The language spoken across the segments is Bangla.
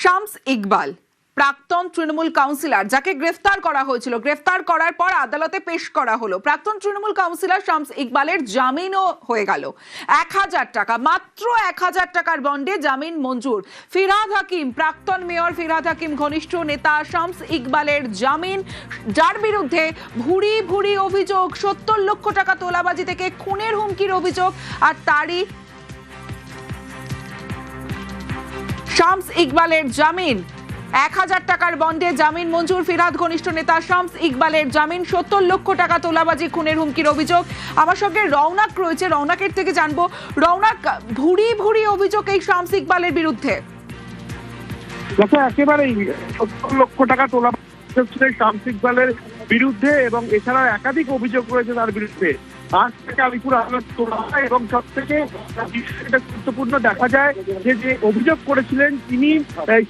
শামস ইকবাল প্রাক্তন তৃণমূল কাউন্সিলর যাকে গ্রেফতার করা হয়েছিল, গ্রেফতার করার পর আদালতে পেশ করা হলো। প্রাক্তন তৃণমূল কাউন্সিলর শামস ইকবালের জামিনও হয়ে গেল। 1000 টাকা, মাত্র 1000 টাকার বন্ডে জামিন মঞ্জুর। ফিরহাদ হাকিম, প্রাক্তন মেয়র ফিরহাদ হাকিম ঘনিষ্ঠ নেতা শামস ইকবালের জামিন, যার বিরুদ্ধে ভুরি ভুরি অভিযোগ, 70 লক্ষ টাকা তোলাবাজি থেকে খুনের হুমকির অভিযোগ। আর তারই শামস ইকবালের জামিন, 1000 টাকার বন্ডে জামিন মঞ্জুর। ফিরহাদ ঘনিষ্ঠ নেতা শামস ইকবালের জামিন, 70 লক্ষ টাকা তোলাবাজি খুনের হুমকির অভিযোগ। আমার সঙ্গে রৌনক রয়েছে, রৌনকের থেকে জানবো। রৌনক, ভুরি ভুরি অভিযোগ এই শামস ইকবালের বিরুদ্ধে। একেবারেই 70 লক্ষ টাকা তোলাবাজি শামস ইকবালের বিরুদ্ধে এবং এছাড়া একাধিক অভিযোগ রয়েছে তার বিরুদ্ধে। আজ থেকে আলিপুর আদালত তোলা হয় এবং সব থেকে গুরুত্বপূর্ণ দেখা যায় যে অভিযোগ করেছিলেন তিনি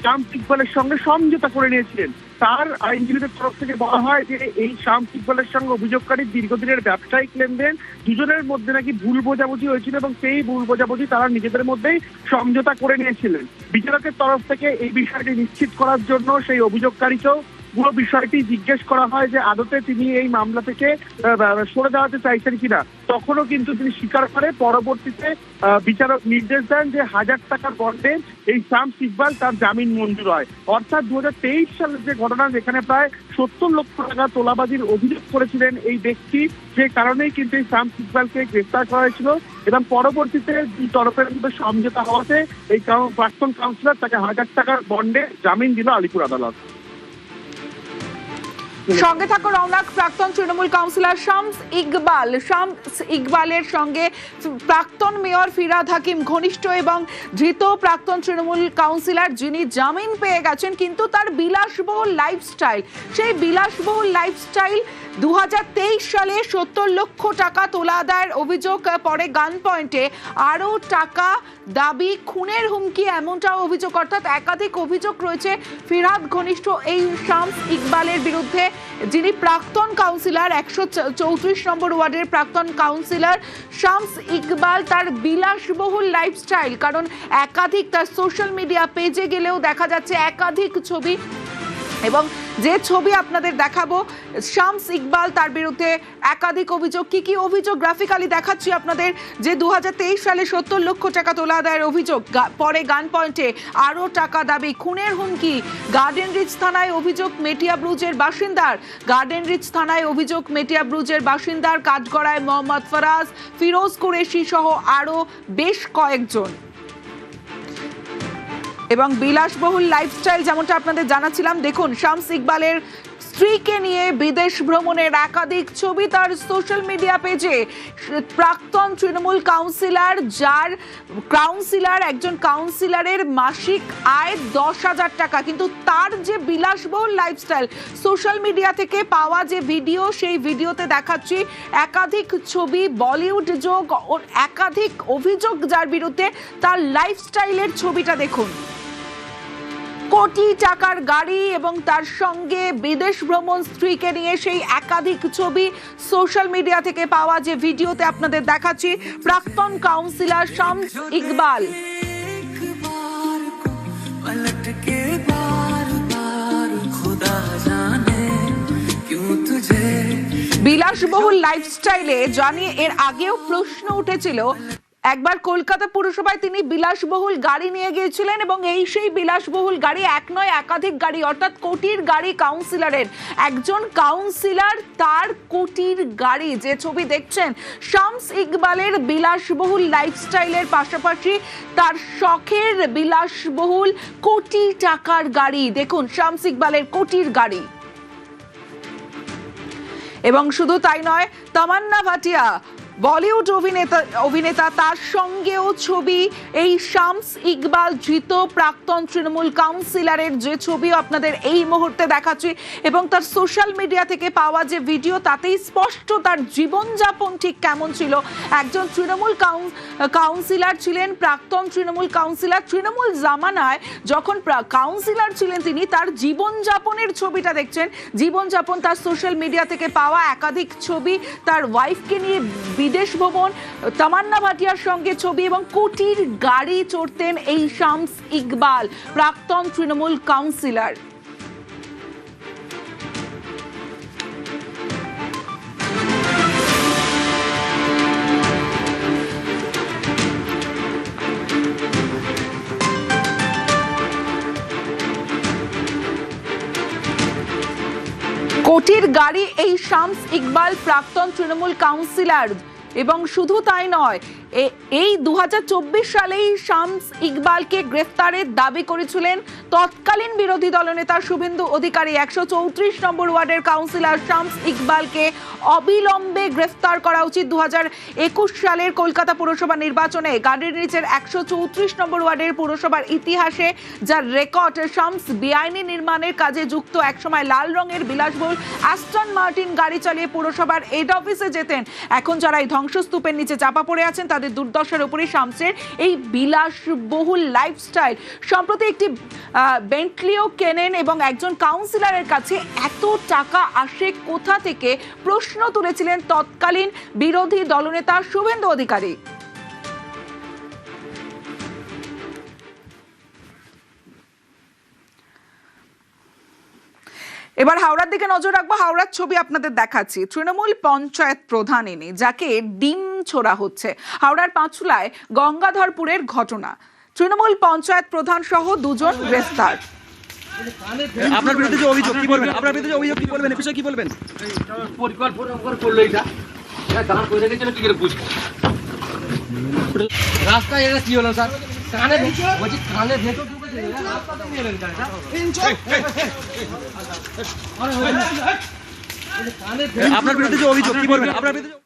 শামস ইকবালের সঙ্গে সমঝোতা করে নিয়েছিলেন। তার আইনজীবীদের তরফ থেকে বলা হয় যে এই শামস ইকবালের সঙ্গে অভিযোগকারী দীর্ঘদিনের ব্যবসায়িক লেনদেন, দুজনের মধ্যে নাকি ভুল বোঝাবুঝি হয়েছিল এবং সেই ভুল বোঝাবুঝি তারা নিজেদের মধ্যেই সমঝোতা করে নিয়েছিলেন। বিচারকের তরফ থেকে এই বিষয়টি নিশ্চিত করার জন্য সেই অভিযোগকারীকেও পুরো বিষয়টি জিজ্ঞেস করা হয় যে আদতে তিনি এই মামলা থেকে সরে দাঁড়াতে চাইছেন কিনা। তখনও কিন্তু তিনি স্বীকার করে পরবর্তীতে বিচারক নির্দেশ দেন যে 1000 টাকার বন্ডে এই শামস ইকবাল তার জামিন মঞ্জুর হয়। অর্থাৎ 2023 সালের যে ঘটনা, যেখানে প্রায় 70 লক্ষ টাকা তোলাবাজির অভিযোগ করেছিলেন এই ব্যক্তি, যে কারণেই কিন্তু এই শামস ইকবালকে গ্রেফতার করা হয়েছিল এবং পরবর্তীতে দুই তরফের মধ্যে সমঝোতা হওয়াতে এই প্রাক্তন কাউন্সিলর তাকে 1000 টাকার বন্ডে জামিন দিল আলিপুর আদালত। সঙ্গে থাকো রৌনক। প্রাক্তন তৃণমূল কাউন্সিলর শামস ইকবালের সঙ্গে প্রাক্তন মেয়র ফিরহাদ হাকিম ঘনিষ্ঠ এবং ধৃত প্রাক্তন তৃণমূল কাউন্সিলর, যিনি জামিন পেয়ে গেছেন, কিন্তু তার বিলাসবহুল লাইফস্টাইল, সেই বিলাসবহুল লাইফস্টাইল 2023 সালে 70 লক্ষ টাকা তোলা আদায়ের অভিযোগ, পরে গান পয়েন্টে আরও টাকা দাবি, খুনের হুমকি, এমনটাও অভিযোগ। অর্থাৎ একাধিক অভিযোগ রয়েছে ফিরহাদ ঘনিষ্ঠ এই শামস ইকবালের বিরুদ্ধে, যিনি প্রাক্তন কাউন্সিলর, 134 নম্বর ওয়ার্ডের প্রাক্তন কাউন্সিলর শামস ইকবাল। তার বিলাসবহুল লাইফস্টাইল, কারণ একাধিক তার সোশ্যাল মিডিয়া পেজে গেলেও দেখা যাচ্ছে একাধিক ছবি, এবং যে ছবি আপনাদের দেখাবো শামস ইকবাল, তার বিরুদ্ধে একাধিক অভিযোগ। কি কি অভিযোগ গ্রাফিক্যালি দেখাচ্ছি আপনাদের। যে 2023 সালে 70 লক্ষ টাকা তোলা আদায়ের অভিযোগ, পরে গান পয়েন্টে আরও টাকা দাবি, খুনের হুমকি, গার্ডেন রিচ থানায় অভিযোগ মেটিয়া ব্রুজের বাসিন্দার, গার্ডেন রিচ থানায় অভিযোগ মেটিয়া ব্রুজের বাসিন্দার, কাঠগড়ায় মোহাম্মদ ফরাজ, ফিরোজ কুরেশি সহ আরও বেশ কয়েকজন। এবং বিলাসবহুল লাইফস্টাইল যেমনটা আপনাদের জানাচ্ছিলাম। দেখুন, শামস ইকবালের স্ত্রীকে নিয়ে বিদেশ ভ্রমণের একাধিক ছবি তার সোশ্যাল মিডিয়া পেজে। প্রাক্তন তৃণমূল কাউন্সিলর, যার একজন কাউন্সিলরের মাসিক আয় 10,000 টাকা, কিন্তু তার যে বিলাসবহুল লাইফস্টাইল, সোশ্যাল মিডিয়া থেকে পাওয়া যে ভিডিও, সেই ভিডিওতে দেখাচ্ছি একাধিক ছবি, বলিউড যোগ, একাধিক অভিযোগ যার বিরুদ্ধে। তার লাইফস্টাইলের ছবিটা দেখুন, কোটি টাকার গাড়ি এবং তার সঙ্গে বিদেশ ভ্রমণ, স্ত্রীকে নিয়ে সেই একাধিক ছবি, সোশ্যাল মিডিয়া থেকে পাওয়া যে ভিডিওতে আপনাদের দেখাচ্ছি প্রাক্তন কাউন্সিলর শামস ইকবাল। বিলাসবহুল লাইফস্টাইলে জানিয়ে এর আগেও প্রশ্ন উঠেছিল, একবার কলকাতা পুরসভায় তিনি বিলাসবহুল গাড়ি নিয়ে গিয়েছিলেন এবং এই সেই বিলাসবহুল গাড়ি, এক নয় একাধিক গাড়ি, অর্থাৎ কোটির গাড়ি কাউন্সিলরের। একজন কাউন্সিলর, তার কোটির গাড়ি। যে ছবি দেখছেন শামস ইকবালের বিলাসবহুল লাইফস্টাইলের পাশাপাশি তার শখের বিলাসবহুল কোটি টাকার গাড়ি। দেখুন শামস ইকবালের কোটির গাড়ি। এবং শুধু তাই নয়, তামান্না ভাটিয়া বলিউড অভিনেতা, তার সঙ্গেও ছবি। এই শামস ইকবাল ধৃত প্রাক্তন তৃণমূল কাউন্সিলরের যে ছবিও আপনাদের এই মুহূর্তে দেখাচ্ছি, এবং তার সোশ্যাল মিডিয়া থেকে পাওয়া যে ভিডিও, তাতেই স্পষ্ট তার জীবনযাপন ঠিক কেমন ছিল। একজন তৃণমূল কাউন্সিলর ছিলেন, প্রাক্তন তৃণমূল কাউন্সিলর, তৃণমূল জামানায় যখন কাউন্সিলর ছিলেন তিনি, তার জীবনযাপনের ছবিটা দেখছেন। জীবনযাপন, তার সোশ্যাল মিডিয়া থেকে পাওয়া একাধিক ছবি, তার ওয়াইফকে নিয়ে বিদেশ ভ্রমণ, তামান্না ভাটিয়ার সঙ্গে ছবি এবং কোটির গাড়ি চড়তেন এই শামস ইকবাল, প্রাক্তন তৃণমূল কাউন্সিলর। কোটির গাড়ি এই শামস ইকবাল, প্রাক্তন তৃণমূল কাউন্সিলর। এবং শুধু তাই নয়, এই 2024 সালেই শামস ইকবালকে গ্রেফতারের দাবি করেছিলেন তৎকালীন বিরোধী দলনেতা শুভেন্দু অধিকারী। 134 নম্বর ওয়ার্ডের কাউন্সিলর শামস ইকবালকে অবিলম্বে গ্রেফতার করা উচিত। 2021 সালের কলকাতা পুরসভা নির্বাচনে গাড়ির নিচের 134 নম্বর ওয়ার্ডের পুরসভার ইতিহাসে যার রেকর্ড, শামস বেআইনি নির্মাণের কাজে যুক্ত একসময় লাল রঙের বিলাসবহুল অ্যাস্টন মার্টিন গাড়ি চালিয়ে পুরসভার হেড অফিসে যেতেন। এখন যারা এই ধ্বংসস্তূপের নিচে চাপা পড়ে আছেন তাদের দুর্দশার উপরে শামসের এই বিলাসবহুল লাইফস্টাইল। সম্প্রতি একটি বেন্টলিও কেনেন এবং একজন কাউন্সিলরের কাছে এত টাকা আসে কোথা থেকে, প্রশ্ন তুলেছিলেন তৎকালীন বিরোধী দলনেতা শুভেন্দু অধিকারী। এবার হাওড়ার দিকে নজর রাখবো। হাওড়ার ছবি আপনাদের দেখাচ্ছি। তৃণমূল পঞ্চায়েত প্রধান ইনি, যাকে ডিম ছোড়া হচ্ছে। হাওড়ার পাঁচুলায় গঙ্গাধরপুরের ঘটনা। তৃণমূল পঞ্চায়েত প্রধান সহ দুজন গ্রেফতার। আপনার বিরুদ্ধে যে অভিযোগ কি বলবেন? আপনার বিরুদ্ধে যে অভিযোগ কি বলবেন? এ বিষয়ে কি বলবেন? পরিকল্পনা করে করলো এটা দাঁড় করে রেখেছিল কি করে বুঝবো? রাস্তায় এটা কি হলো স্যার? কানে বলছি কানে ভেতর ঢুকেছে, রাস্তাতে নিয়ে এলেন গাড়িটা। আপনার বিরুদ্ধে যে অভিযোগ কি বলবেন? আপনার বিরুদ্ধে